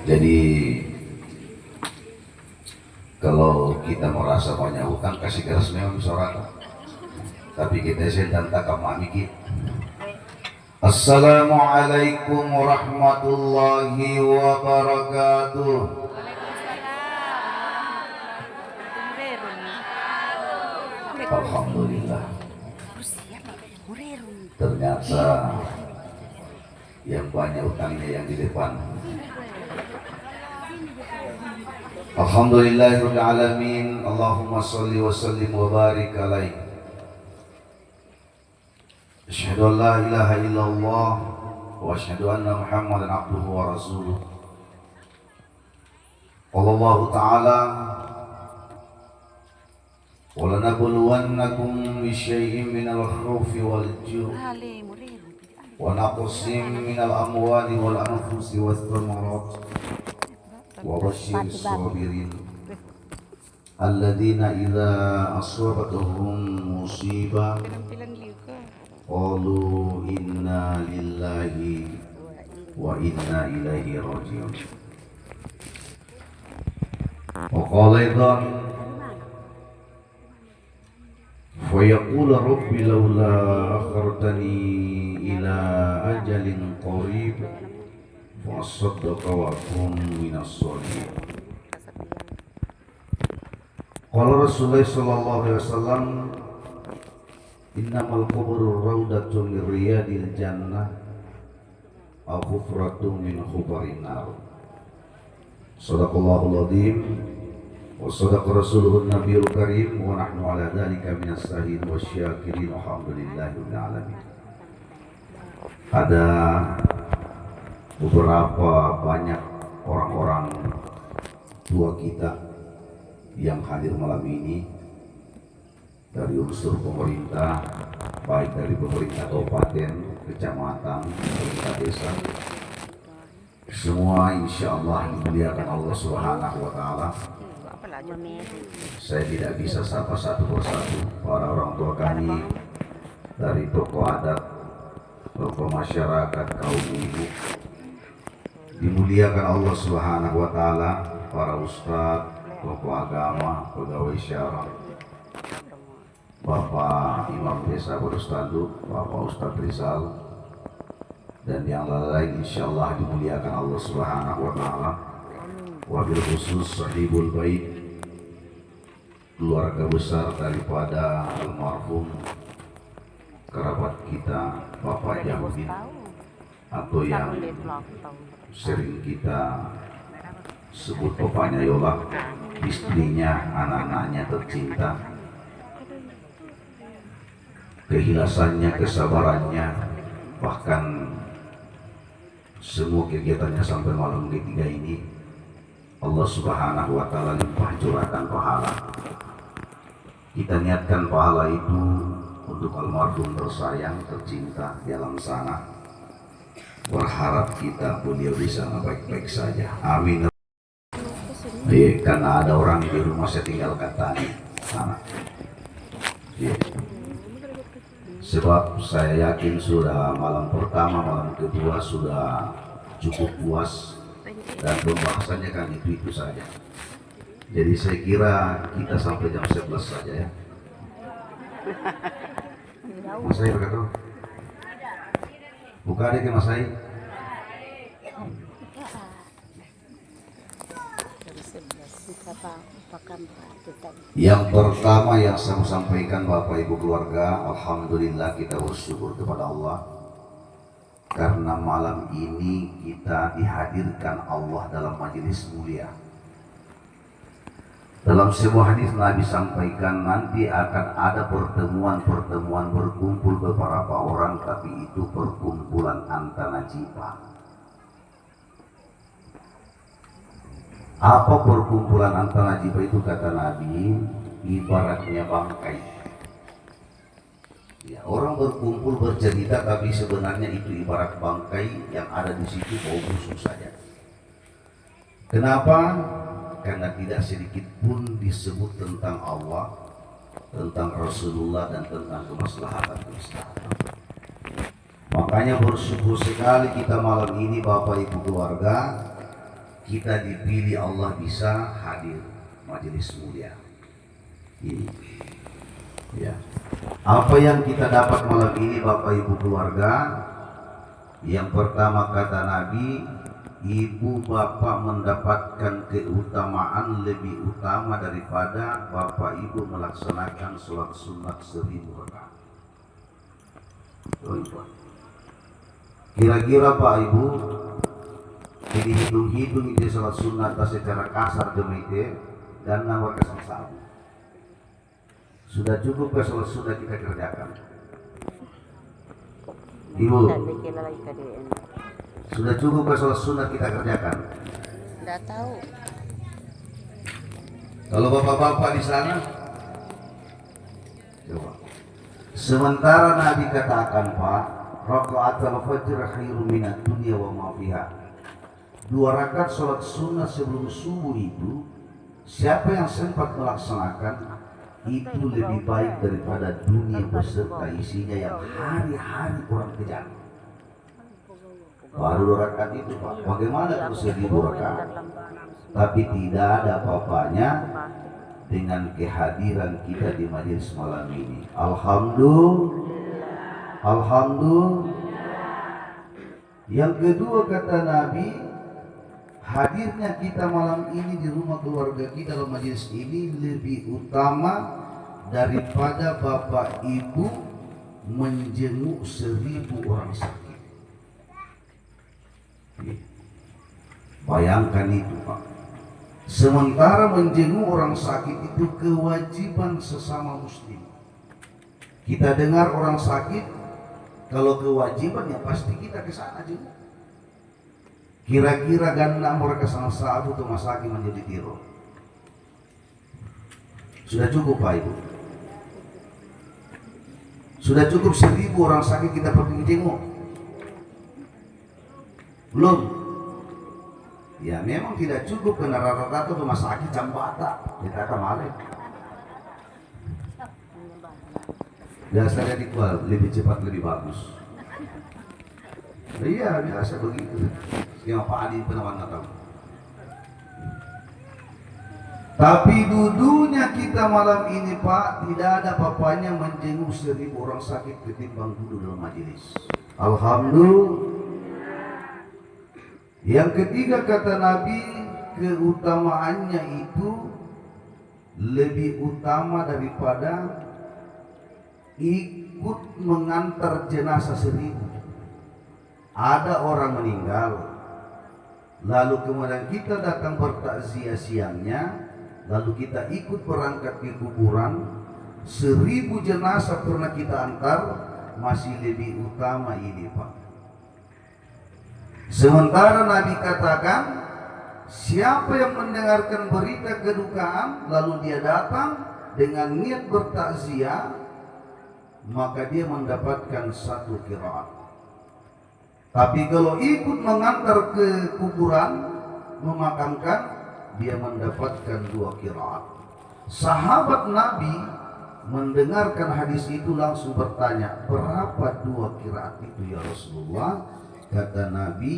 Jadi kalau kita merasa banyak hutang kasih keras memang sorak, tapi kita sedang tak kamami. Assalamualaikum warahmatullahi wabarakatuh. Alhamdulillah. Ternyata yang banyak hutangnya yang di depan. Alhamdulillahirabbil alamin. Allahumma shalli wa sallim wa barik alaihi. Asyhadu an la ilaha illallah wa asyhadu anna Muhammadan abduhu wa rasuluh. Qala Allah ta'ala wa lanabluwannakum bisyai'in minal khawfi wal ju' wa naqsim minal amwali wal anfusi was thamarat wa basyiris sabirin alladzina idza asabatuhum musibah qalu inna lillahi wa inna ilaihi raji'un. Wa qala aidan fa yaqulu rabbi laula akhartani ila ajalin qarib fa asaddaqa wa akun minas shalihin. Qala Rasulullah sallallahu alaihi wasallam innamal quburu raudatun min riyadil jannah aw hufratun min hufarin nar. Shadaqallahul adzim wa shadaqa rasuluhun nabiyul karim wa nahnu ala dzalika minas sahin wasyakirin alhamdulillahil alamin. Ada beberapa banyak orang-orang tua kita yang hadir malam ini dari unsur pemerintah, baik dari pemerintah kabupaten, kecamatan, pemerintah desa, semua insya Allah dimuliakan Allah Subhanahu wa Ta'ala. Saya tidak bisa sapa satu persatu para orang tua kami, dari tokoh adat, tokoh masyarakat, kaum ibu, dimuliakan Allah Subhanahu wa Ta'ala, para ustadz, tokoh agama, pegawai syara, Bapak Imam Desa Berustanduk, Bapak Ustadz Rizal, dan yang lain insyaallah dimuliakan Allah Subhanahu wa Ta'ala. Wabil khusus sahibul bait, keluarga besar daripada almarhum kerabat kita Bapak Jamin, atau yang sering kita sebut bapaknya Yola, istrinya, anak-anaknya tercinta, kehilasannya, kesabarannya, bahkan semua kegiatannya sampai malam ketiga ini Allah Subhanahu wa Ta'ala limpah curahkan pahala. Kita niatkan pahala itu untuk almarhum tersayang, tercinta di alam sana. Berharap kita beliau bisa baik-baik saja. Amin. Karena ada orang di rumah saya tinggalkan tadi sana. Sebab saya yakin sudah malam pertama, malam kedua sudah cukup puas dan pembahasannya kan itu saja. Jadi saya kira kita sampai jam 11 saja ya. Mas Sai berkata, buka adik ya Mas Sai. Yang pertama yang saya sampaikan Bapak Ibu keluarga, alhamdulillah kita bersyukur kepada Allah karena malam ini kita dihadirkan Allah dalam majelis mulia. Dalam sebuah hadis Nabi sampaikan nanti akan ada pertemuan berkumpul beberapa orang, tapi itu perkumpulan antara jiwa. Apa perkumpulan antara jiwa itu kata Nabi? Ibaratnya bangkai. Ya, orang berkumpul bercerita, tapi sebenarnya itu ibarat bangkai yang ada di situ bau busuk saja. Kenapa? Karena tidak sedikit pun disebut tentang Allah, tentang Rasulullah, dan tentang kemaslahatan. Makanya bersyukur sekali kita malam ini Bapak Ibu keluarga, kita dipilih Allah bisa hadir majelis mulia ini. Ya. Apa yang kita dapat malam ini Bapak Ibu keluarga? Yang pertama kata Nabi, ibu bapak mendapatkan keutamaan lebih utama daripada bapak ibu melaksanakan sholat sunat 1000 rakaat. Kira-kira Pak Ibu, jadi hitung-hitung itu sholat sunat secara kasar demi dan nawar kesalahan. Sudah cukup ke sholat sunat kita kerjakan? Ibu, sudah cukup ke sholat sunat kita kerjakan? Tidak tahu. Kalau bapak-bapak di sana, coba. Sementara Nabi katakan Pak, raka'atul fajr khairun minad dunya wa ma fiha. 2 rakaat sholat sunat sebelum subuh itu, siapa yang sempat melaksanakan itu lebih baik daripada dunia beserta isinya yang hari-hari orang kejar. Baru 2 rakaat itu Pak, bagaimana kalau 1000 rakaat? Tapi tidak ada apa-apanya dengan kehadiran kita di majelis malam ini. Alhamdulillah. Alhamdulillah. Yang kedua kata Nabi, hadirnya kita malam ini di rumah keluarga kita dalam majelis ini lebih utama daripada bapak ibu menjenguk 1000 orang sakit. Bayangkan itu Pak. Sementara menjenguk orang sakit itu kewajiban sesama muslim. Kita dengar orang sakit, kalau kewajiban ya pasti kita ke sana jenguk. Kira-kira ganda mereka sama satu tuh masaki menjadi tiro. Sudah cukup Pak Ibu? Sudah cukup 1000 orang sakit kita pergi jenguk? Belum? Ya memang tidak cukup karena rata-rata rumah sakit Jambata kita kemarin. Biasanya dijual lebih cepat lebih bagus. Iya biasa begitu. Yang Pak Adi pernah tahu. Tapi dudunya kita malam ini Pak, tidak ada papanya menjenguk 1000 orang sakit ketimbang duduk dalam majelis. Alhamdulillah. Yang ketiga kata Nabi, keutamaannya itu lebih utama daripada ikut mengantar jenazah 1000. Ada orang meninggal, lalu kemudian kita datang bertakziah siangnya, lalu kita ikut berangkat ke kuburan, 1000 jenazah pernah kita antar, masih lebih utama ini Pak. Sementara Nabi katakan, siapa yang mendengarkan berita kedukaan lalu dia datang dengan niat bertakziah, maka dia mendapatkan 1 qiraat. Tapi kalau ikut mengantar ke kuburan, memakamkan, dia mendapatkan 2 qiraat. Sahabat Nabi mendengarkan hadis itu langsung bertanya, berapa 2 qiraat itu ya Rasulullah? Kata Nabi,